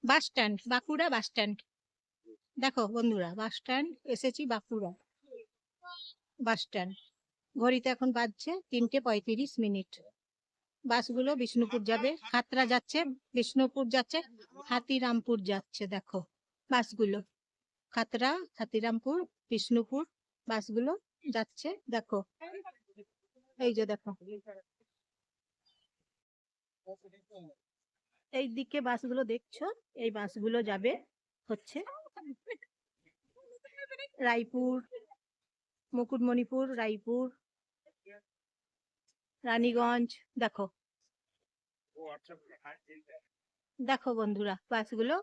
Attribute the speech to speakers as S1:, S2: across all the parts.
S1: বাস stand, Bankura bus stand. দেখো বন্ধুরা, bus stand এসেছি, বাঁকুড়া বাস স্ট্যান্ড। ঘড়িতে এখন বাজছে 3:35। বাসগুলো বিষ্ণুপুর যাবে, খাতড়া যাচ্ছে, বিষ্ণুপুর যাচ্ছে, হাতিরামপুর যাচ্ছে। দেখো বাসগুলো খাতড়া, হাতিরামপুর, বিষ্ণুপুর বাসগুলো যাচ্ছে। দেখো এই যে দেখো, এই দিকে বাসগুলো দেখছো, এই বাসগুলো যাবে হচ্ছে রায়পুর, মুকুটমণিপুর, রায়পুর, রানীগঞ্জ। দেখো দেখো বন্ধুরা, বাসগুলো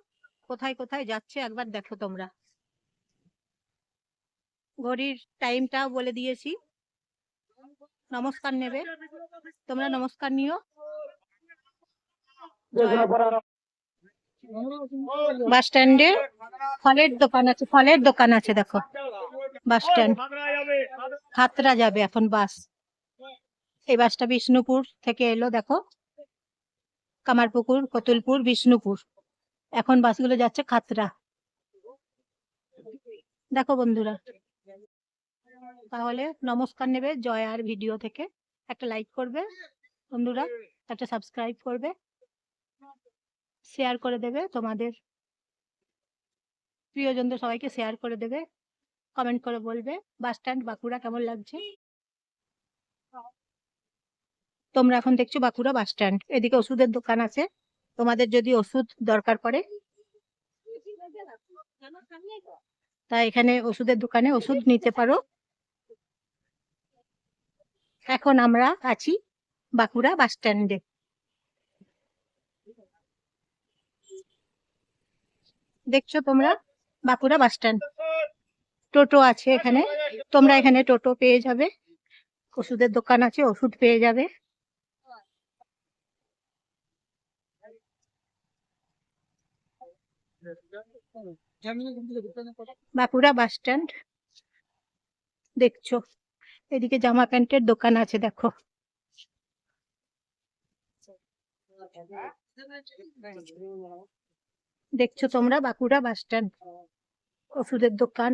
S1: কোথায় কোথায় যাচ্ছে একবার দেখো তোমরা। ঘড়ির টাইমটাও বলে দিয়েছি। নমস্কার নেবে তোমরা, নমস্কার নিও। বাস স্ট্যান্ডে ফলের দোকান আছে, ফলের দোকান আছে। দেখো বাস স্ট্যান্ড, খাতড়া যাবে এখন বাস। এই বাসটা বিষ্ণুপুর থেকে এলো। দেখো কামারপুকুর, কতুলপুর, বিষ্ণুপুর। এখন বাসগুলো যাচ্ছে খাতড়া। দেখো বন্ধুরা, তাহলে নমস্কার নেবে জয় আর ভিডিও থেকে। একটা লাইক করবে বন্ধুরা, একটা সাবস্ক্রাইব করবে, শেয়ার করে দেবে, তোমাদের প্রিয়জনদের সবাইকে শেয়ার করে দেবে, কমেন্ট করে বলবে বাস স্ট্যান্ড বাঁকুড়া কেমন লাগছে। তোমরা এখন দেখছো বাঁকুড়া বাস স্ট্যান্ড। এদিকে ওষুধের দোকান আছে, তোমাদের যদি ওষুধ দরকার পড়ে তা এখানে ওষুধের দোকানে ওষুধ নিতে পারো। এখন আমরা আছি বাঁকুড়া বাস স্ট্যান্ডে। দেখছো তোমরা বাঁকুড়া বাস স্ট্যান্ড। টোটো আছে এখানে, তোমরা এখানে টোটো পেয়ে যাবে। ওষুধের দোকান আছে, ওষুধ পেয়ে যাবে। বাঁকুড়া বাস স্ট্যান্ড দেখছো, এদিকে জামা প্যান্টের দোকান আছে। দেখো দেখছো তোমরা বাঁকুড়া বাস স্ট্যান্ড। ওষুধের দোকান,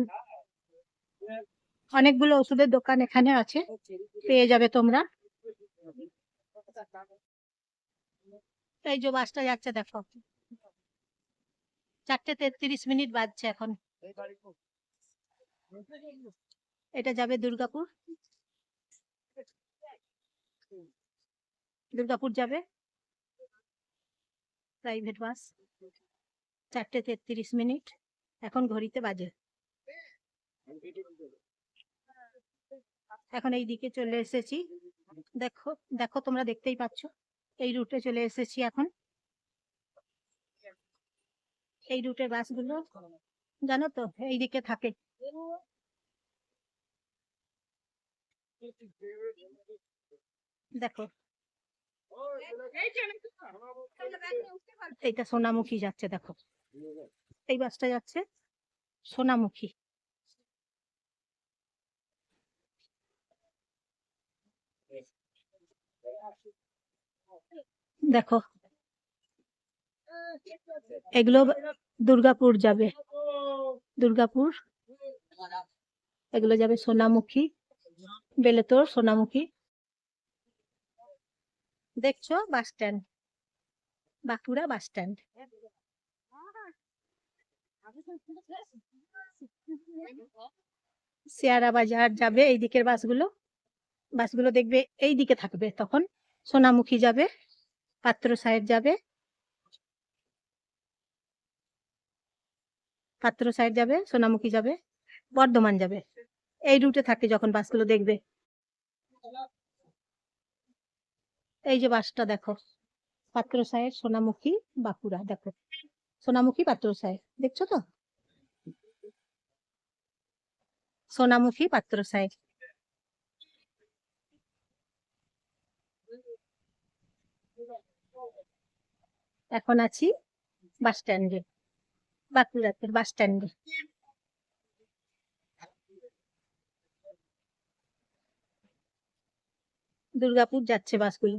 S1: অনেকগুলো ওষুধের দোকান এখানে আছে, পেয়ে যাবে তোমরা। এই যে বাসটা যাচ্ছে দেখো, 4:33 বাজছে এখন। এটা যাবে দুর্গাপুর, দুর্গাপুর যাবে প্রাইভেট বাস। 4:33 এখন ঘড়িতে বাজে। এখন এই দিকে চলে এসেছি। দেখো দেখো তোমরা দেখতেই পাচ্ছ, এই রুটে চলে এসেছি এখন। এই রুটের বাসগুলো জানো তো এই দিকে থাকে। দেখো এইটা সোনামুখী যাচ্ছে। দেখো এই বাসটা যাচ্ছে সোনামুখী। দেখো এগুলো দুর্গাপুর যাবে, দুর্গাপুর। এগুলো যাবে সোনামুখী, বেলেতোর, সোনামুখী। দেখছো bus stand, Bankura bus stand. শেয়ারা বাজার যাবে এই দিকের বাসগুলো। বাসগুলো দেখবে এই দিকে থাকবে তখন। সোনামুখী যাবে, পাত্র সাহেব যাবে, পাত্র সাহেব যাবে, সোনামুখী যাবে, বর্ধমান যাবে। এই রুটে থাকে যখন বাসগুলো দেখবে। এই যে বাসটা দেখো, পাত্র সাহেব, সোনামুখী, বাঁকুড়া। দেখো সোনামুখী, পাত্র সাহেব, দেখছো তো? সোনামুখী, পাত্র সাহেব। এখন আছি বাস স্ট্যান্ডে, বাঁকুড়াতে বাস স্ট্যান্ডে। দুর্গাপুর যাচ্ছে বাসগুলো।